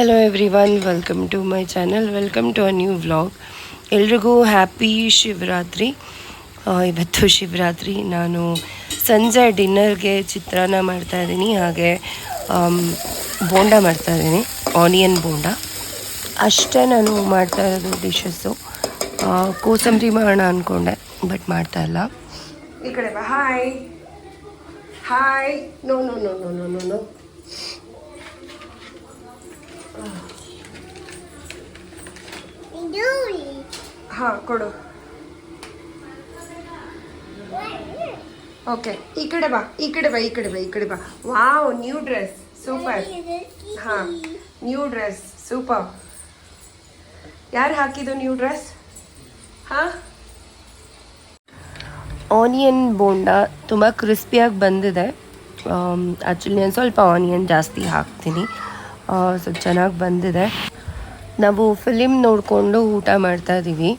Hello everyone, welcome to my channel, welcome to a new vlog. ಎಲ್ರಿಗೂ happy Shivaratri. ಇವತ್ತು ಶಿವರಾತ್ರಿ. ನಾನು ಸಂಜೆ ಡಿನ್ನರ್ಗೆ ಚಿತ್ರಾನ್ನ ಮಾಡ್ತಾಯಿದ್ದೀನಿ, ಹಾಗೆ ಬೋಂಡ ಮಾಡ್ತಾಯಿದ್ದೀನಿ, ಆನಿಯನ್ ಬೋಂಡ. ಅಷ್ಟೇ ನಾನು ಮಾಡ್ತಾ ಇರೋದು ಡಿಶಸ್ಸು. ಕೋಸಂಬರಿ ಮಾಡೋಣ ಅಂದ್ಕೊಂಡೆ, ಬಟ್ ಮಾಡ್ತಾಯಿಲ್ಲ. ಈ ಕಡೆ ಬಾ. Hi hi. No no no no no no no ಹಾಂ, ಕೊಡು. ಓಕೆ, ಈ ಕಡೆ ಬಾ, ಈ ಕಡೆ ಬಾ, ಈ ಕಡೆ ಬಾ, ಈ ಕಡೆ ಬಾ. Wow, new dress, super. ಹಾಂ, ನ್ಯೂ ಡ್ರೆಸ್, ಸೂಪರ್. ಯಾರು ಹಾಕಿದ್ದು ನ್ಯೂ ಡ್ರೆಸ್? ಹಾಂ, ಆನಿಯನ್ ಬೋಂಡ ತುಂಬ ಕ್ರಿಸ್ಪಿಯಾಗಿ ಬಂದಿದೆ. ಆ್ಯಕ್ಚುಲಿ ನಾನು ಸ್ವಲ್ಪ ಆನಿಯನ್ ಜಾಸ್ತಿ ಹಾಕ್ತೀನಿ, ಸೊ ಚೆನ್ನಾಗಿ ಬಂದಿದೆ. ನಾವು ಫಿಲಿಮ್ ನೋಡಿಕೊಂಡು ಊಟ ಮಾಡ್ತಾಯಿದ್ದೀವಿ.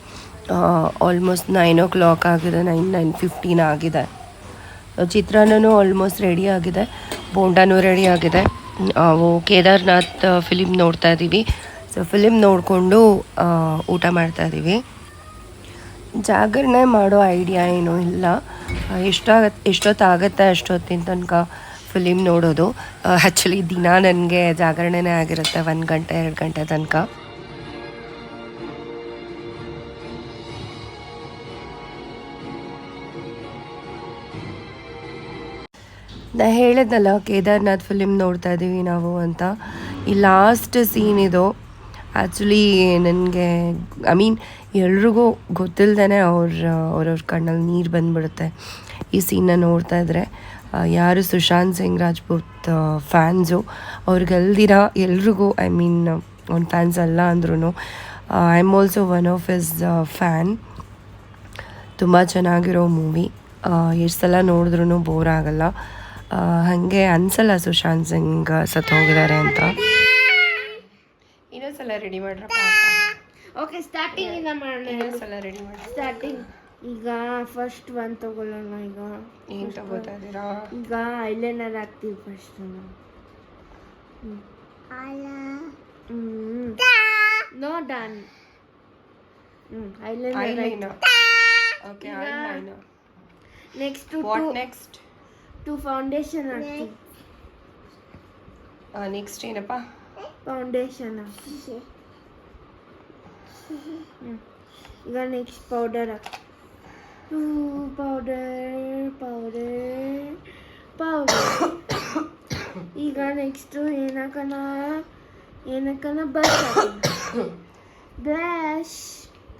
ಆಲ್ಮೋಸ್ಟ್ 9 ಆಗಿದೆ, 9:15 ಆಗಿದೆ. ಚಿತ್ರಾನ್ನೂ ಆಲ್ಮೋಸ್ಟ್ ರೆಡಿ ಆಗಿದೆ, ಬೋಂಡನೂ ರೆಡಿ ಆಗಿದೆ. ನಾವು ಕೇದಾರ್ನಾಥ್ ಫಿಲಿಮ್ ನೋಡ್ತಾ ಇದ್ದೀವಿ. ಸೊ ಫಿಲಿಮ್ ನೋಡಿಕೊಂಡು ಊಟ ಮಾಡ್ತಾಯಿದ್ದೀವಿ. ಜಾಗರಣೆ ಮಾಡೋ ಐಡಿಯಾ ಏನೂ ಇಲ್ಲ. ಎಷ್ಟೊತ್ತಾಗುತ್ತೆ ಅಷ್ಟೊತ್ತಿನ ತನಕ ಫಿಲಿಮ್ ನೋಡೋದು. ಆ್ಯಕ್ಚುಲಿ ದಿನ ನನಗೆ ಜಾಗರಣೆನೇ ಆಗಿರುತ್ತೆ, 1 ಗಂಟೆ 2 ಗಂಟೆ ತನಕ. ನಾ ಹೇಳಿದ್ನಲ್ಲ, ಕೇದಾರ್ನಾಥ್ ಫಿಲಿಮ್ ನೋಡ್ತಾ ಇದ್ದೀವಿ ನಾವು ಅಂತ. ಈ ಲಾಸ್ಟ್ ಸೀನ್ ಇದು. ಆ್ಯಕ್ಚುಲಿ ನನಗೆ ಎಲ್ರಿಗೂ ಗೊತ್ತಿಲ್ಲದೇ ಅವ್ರವ್ರ ಕಣ್ಣಲ್ಲಿ ನೀರು ಬಂದುಬಿಡುತ್ತೆ ಈ ಸೀನ್ನ ನೋಡ್ತಾ ಇದ್ದರೆ. ಯಾರು ಸುಶಾಂತ್ ಸಿಂಗ್ ರಾಜ್ಪೂತ್ ಫ್ಯಾನ್ಸು, ಅವ್ರಿಗೆಲ್ದಿರ ಎಲ್ರಿಗೂ, ಅವ್ನ ಫ್ಯಾನ್ಸ್ ಅಲ್ಲ ಅಂದ್ರೂ I am also one of his fan. ತುಂಬ ಚೆನ್ನಾಗಿರೋ ಮೂವಿ, ಎಷ್ಟು ಸಲ ನೋಡಿದ್ರೂ ಬೋರ್ ಆಗಲ್ಲ. ಹಾಗೆ ಅನ್ಸಲ್ಲ ಸುಶಾಂತ್ ಸಿಂಗ್ ಸತ್ತೋಗಿದ್ದಾರೆ ಅಂತ. ಇನ್ನೊಂದ್ಸಲ ರೆಡಿ ಮಾಡ್ರಪ್ಪ. ಓಕೆ, ಸ್ಟಾರ್ಟಿಂಗ್ ಇಂದ ಮಾಡೋಣ. ಇನ್ನೊಂದ್ಸಲ ರೆಡಿ ಮಾಡಿ. ಸ್ಟಾರ್ಟಿಂಗ್. ಈಗ ಫಸ್ಟ್ ಒಂದು ತಗೊಳ್ಳೋಣ. ಈಗ ಏನು ತಗೋತಾ ಇದ್ದೀರಾ? ಈಗ ಐಲೈನರ್ ಹಾಕ್ತೀವಿ first. No done. Eyeliner. Okay, eyeliner. Next what next? To foundation ಹಾಕ್ತೀವಿ. ನೆಕ್ಸ್ಟ್ ಏನಪ್ಪ? ಫೌಂಡೇಶನ್. ಈಗ ನೆಕ್ಸ್ಟ್ ಪೌಡರ್ ಹಾಕ್ತೀವಿ. ಪೌಡರ್. ಈಗ ನೆಕ್ಸ್ಟ್ ಏನಕ್ಕನ ಬ್ಲಷ್.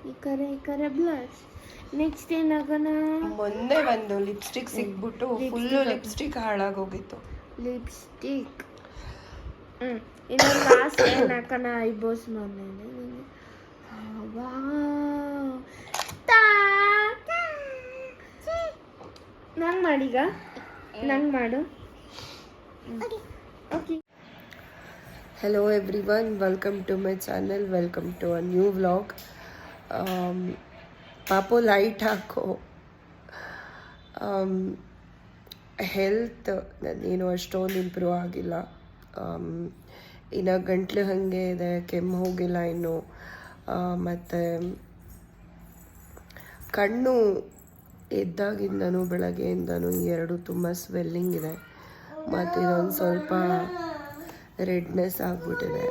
ಈ ಕಡೆ ಬ್ಲಷ್. ನೆಕ್ಸ್ಟ್ ಏನಾಗೋಣ? ಮೊನ್ನೆ ಒಂದು ಲಿಪ್ಸ್ಟಿಕ್ ಸಿಕ್ಬಿಟ್ಟು ಫುಲ್ಲು ಲಿಪ್ಸ್ಟಿಕ್ ಹಾಳಾಗೋಗಿತ್ತು. ಲಿಪ್ಸ್ಟಿಕ್. ಇನ್ನು ಲಾಸ್ಟ್ ಏನು ಹಾಕೋಣ? ಐಬ್ರೋಸ್ ಮೊನ್ನೆ. ನಂಗೆ ಮಾಡೀಗ, ನಂಗೆ ಮಾಡು. Okay. Hello everyone, welcome to my channel, welcome to a new vlog. ಪಾಪು ಲೈಟ್ ಹಾಕೋ. ಹೆಲ್ತ್ ನನ್ನೇನು ಅಷ್ಟೊಂದು ಇಂಪ್ರೂವ್ ಆಗಿಲ್ಲ. ಇನ್ನು ಗಂಟ್ಲು ಹಾಗೆ ಇದೆ, ಕೆಮ್ಮು ಹೋಗಿಲ್ಲ ಇನ್ನು. ಮತ್ತು ಕಣ್ಣು ಎದ್ದಾಗಿಂದನೂ ಬೆಳಗ್ಗೆಯಿಂದನೂ ಎರಡು ತುಂಬ ಸ್ವೆಲ್ಲಿಂಗ್ ಇದೆ, ಮತ್ತು ಇದೊಂದು ಸ್ವಲ್ಪ ರೆಡ್ನೆಸ್ ಆಗಿಬಿಟ್ಟಿದೆ.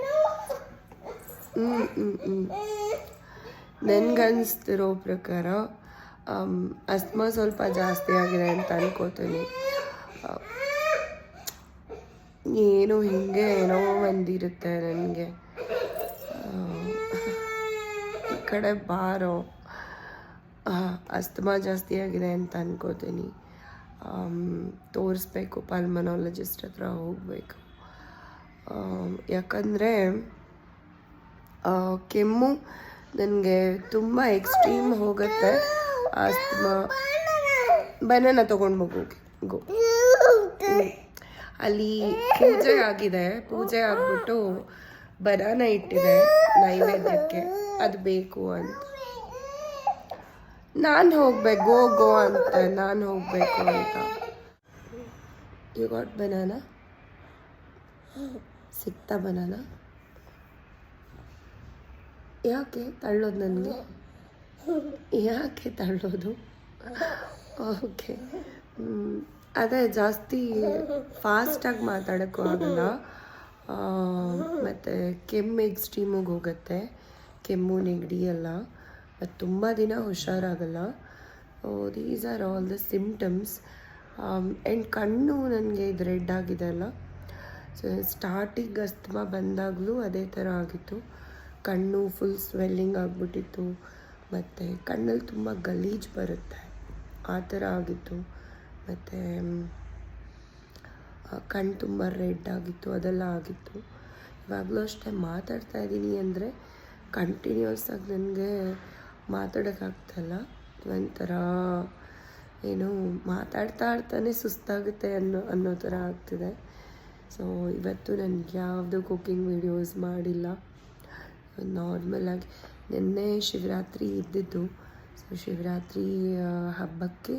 ನನಗನ್ನಿಸ್ತಿರೋ ಪ್ರಕಾರ ಅಸ್ತಮಾ ಸ್ವಲ್ಪ ಜಾಸ್ತಿ ಆಗಿದೆ ಅಂತ ಅನ್ಕೋತೀನಿ. ಏನೋ ಹಿಂಗೆ ಏನೋ ಒಂದಿರುತ್ತೆ ನನಗೆ. ಈ ಕಡೆ ಬಾರೋ. ಅಸ್ತಮಾ ಜಾಸ್ತಿ ಆಗಿದೆ ಅಂತ ಅನ್ಕೋತೀನಿ. ತೋರಿಸ್ಬೇಕು, ಪಲ್ಮನಾಲಜಿಸ್ಟ್ ಹತ್ರ ಹೋಗಬೇಕು. ಯಾಕಂದರೆ ಕೆಮ್ಮು ನನಗೆ ತುಂಬ ಎಕ್ಸ್ಟ್ರೀಮ್ ಹೋಗುತ್ತೆ. ಅಸ್ತಮಾ. ಬನಾನ ತೊಗೊಂಡು ಗೋ. ಅಲ್ಲಿ ಪೂಜೆ ಆಗಿದೆ, ಪೂಜೆ ಆಗಿಬಿಟ್ಟು ಬನಾನ ಇಟ್ಟಿದೆ ನೈವೇದ್ಯಕ್ಕೆ, ಅದು ಬೇಕು ಅಂತ. ನಾನು ಹೋಗ್ಬೇಕು, ಗೋ ಅಂತ ನಾನು ಹೋಗಬೇಕು ಅಂತ. You got banana? ಸಿಕ್ತಾ ಬನಾನ? ಯಾಕೆ ತಳ್ಳೋದು ನನಗೆ? ಯಾಕೆ ತಳ್ಳೋದು? ಓಕೆ. ಅದೇ ಜಾಸ್ತಿ ಫಾಸ್ಟಾಗಿ ಮಾತಾಡೋಕ್ಕೂ ಆಗಲ್ಲ. ಮತ್ತು ಕೆಮ್ಮು ಎಕ್ಸ್ಟ್ರೀಮಿಗೆ ಹೋಗುತ್ತೆ, ಕೆಮ್ಮು ನೆಗಡಿ ಎಲ್ಲ. ಮತ್ತು ತುಂಬ ದಿನ ಹುಷಾರಾಗಲ್ಲ. These are all the symptoms. And ಕಣ್ಣು ನನಗೆ ಇದು ರೆಡ್ ಆಗಿದೆ ಅಲ್ಲ, ಸೊ ಸ್ಟಾರ್ಟಿಂಗ್ ಅಸ್ತಮಾ ಬಂದಾಗಲೂ ಅದೇ ಥರ ಆಗಿತ್ತು. ಕಣ್ಣು ಫುಲ್ ಸ್ವೆಲ್ಲಿಂಗ್ ಆಗಿಬಿಟ್ಟಿತ್ತು, ಮತ್ತು ಕಣ್ಣಲ್ಲಿ ತುಂಬ ಗಲೀಜು ಬರುತ್ತೆ, ಆ ಥರ ಆಗಿತ್ತು. ಮತ್ತು ಕಣ್ಣು ತುಂಬ ರೆಡ್ ಆಗಿತ್ತು, ಅದೆಲ್ಲ ಆಗಿತ್ತು. ಇವಾಗಲೂ ಅಷ್ಟೇ ಮಾತಾಡ್ತಾ ಇದ್ದೀನಿ ಅಂದರೆ ಕಂಟಿನ್ಯೂಸ್ ಆಗಿ ನನಗೆ ಮಾತಾಡೋಕ್ಕಾಗ್ತಾಯಿಲ್ಲ. ಒಂಥರ ಏನು ಮಾತಾಡ್ತಾ ಇರ್ತಾನೆ ಸುಸ್ತಾಗುತ್ತೆ ಅನ್ನೋ ಥರ ಆಗ್ತಿದೆ. ಸೊ ಇವತ್ತು ನನಗೆ ಯಾವುದೂ ಕುಕ್ಕಿಂಗ್ ವೀಡಿಯೋಸ್ ಮಾಡಿಲ್ಲ. ನಾರ್ಮಲಾಗಿ ನಿನ್ನೆ ಶಿವರಾತ್ರಿ ಇದ್ದಿದ್ದು, ಸೊ ಶಿವರಾತ್ರಿ ಹಬ್ಬಕ್ಕೆ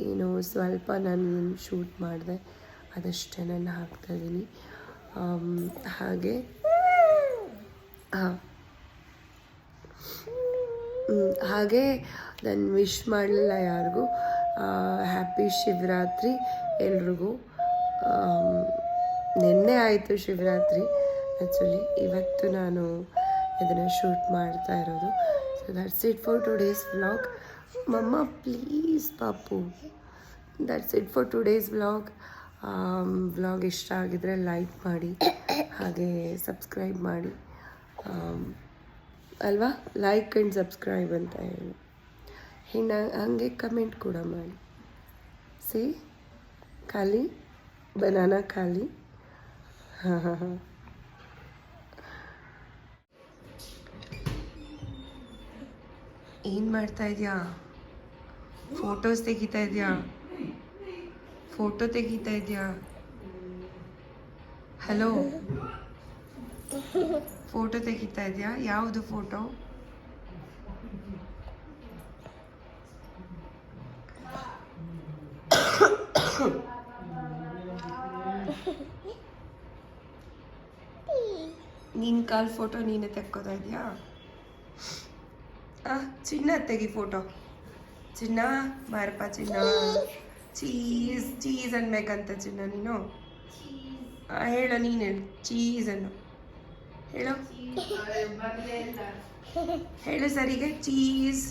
ಏನು ಸ್ವಲ್ಪ ನಾನು ಶೂಟ್ ಮಾಡಿದೆ, ಅದಷ್ಟೇ ನಾನು ಹಾಕ್ತಾಯಿದ್ದೀನಿ. ಹಾಗೆ ಹಾಗೆ ನಾನು ವಿಶ್ ಮಾಡಲಿಲ್ಲ ಯಾರಿಗೂ. ಹ್ಯಾಪಿ ಶಿವರಾತ್ರಿ ಎಲ್ರಿಗೂ. ನಿನ್ನೆ ಆಯಿತು ಶಿವರಾತ್ರಿ ಆ್ಯಕ್ಚುಲಿ, ಇವತ್ತು ನಾನು ಇದನ್ನು ಶೂಟ್ ಮಾಡ್ತಾ ಇರೋದು. So that's it for today's vlog. ಮಮ್ಮ ಪ್ಲೀಸ್ ಪಾಪು, that's it for today's vlog. Vlog ಇಷ್ಟ ಆಗಿದ್ರೆ ಲೈಕ್ ಮಾಡಿ, ಹಾಗೆ ಸಬ್ಸ್ಕ್ರೈಬ್ ಮಾಡಿ ಅಲ್ವಾ, ಲೈಕ್ ಆ್ಯಂಡ್ ಸಬ್ಸ್ಕ್ರೈಬ್ ಅಂತ ಹೇಳಿ. ಹಾಗೆ ಕಮೆಂಟ್ ಕೂಡ ಮಾಡಿ. ಸಿ ಖಾಲಿ ಬನಾನಾ ಖಾಲಿ. ಹಾಂ ಹಾಂ ಹಾಂ. ಏನು ಮಾಡ್ತಾ ಇದೆಯಾ? ಫೋಟೋಸ್ ತೆಗಿತಾ ಇದೆಯಾ? ಫೋಟೋ ತೆಗಿತಾ ಇದೆಯಾ? ಹಲೋ, ಫೋಟೋ ತೆಗಿತಾ ಇದೆಯಾ? ಯಾವುದು ಫೋಟೋ? ನಿನ್ನ ಕಾಲ್ ಫೋಟೋ ನೀನೇ ತೆಕ್ಕೋತಾ ಇದೆಯಾ? ಚಿನ್ನ ತೆಗಿ ಫೋಟೋ. ಚಿನ್ನ ಬಾರಪ್ಪ ಚಿನ್ನ. ಚೀಸ್ ಚೀಸ್ ಅನ್ಬೇಕಂತ ಚಿನ್ನ ನೀನು. ಹೇಳು, ನೀನು ಹೇಳು ಚೀಸ್ ಅನ್ನು ಹೇಳು. ಹೇಳು ಸರಿಗೆ. ಚೀಸ್.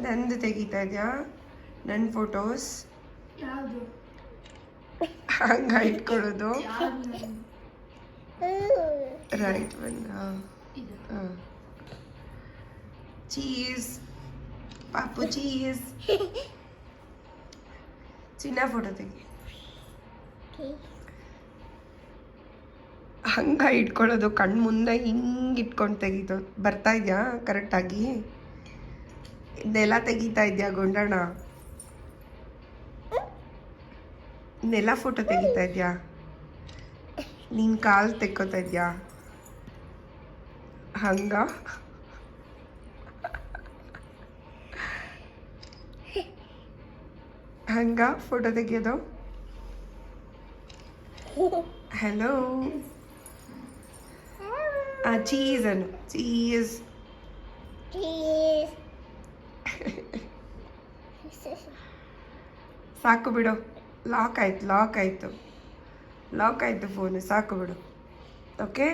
ನಂದು ತೆಗಿತಾ ಇದೆಯಾ? ನನ್ನ ಫೋಟೋಸ್ ಹಂಗ ಇಟ್ಕೊಳ್ಳೋದು. Right one. ಚೀಸ್ ಪಾಪು ಚೀಸ್. ಚಿನ್ನ ಫೋಟೋ ತೆಗಿ. ಹಂಗ ಇಟ್ಕೊಳ್ಳೋದು, ಕಣ್ಣು ಮುಂದೆ ಹಿಂಗೆ ಇಟ್ಕೊಂಡು ತೆಗಿತು. ಬರ್ತಾ ಇದೆಯಾ ಕರೆಕ್ಟಾಗಿ? ನೆಲ ತೆಗಿತಾ ಇದೆಯಾ ಗೊಂಡಣ್ಣ? ನೆಲ ಫೋಟೋ ತೆಗಿತಾ ಇದೆಯಾ? ನಿನ್ನ ಕಾಲು ತೆಕ್ಕೋತಾ ಇದೆಯಾ? ಹಂಗ ಹಂಗ ಫೋಟೋ ತೆಗಿಯೋದು? ಹಲೋ. ಚೀಸ್ ಅನ್ನು. ಚೀಸ್. ಸಾಕು ಬಿಡು, ಲಾಕ್ ಆಯ್ತು ಫೋನು, ಸಾಕು ಬಿಡು. ಓಕೆ.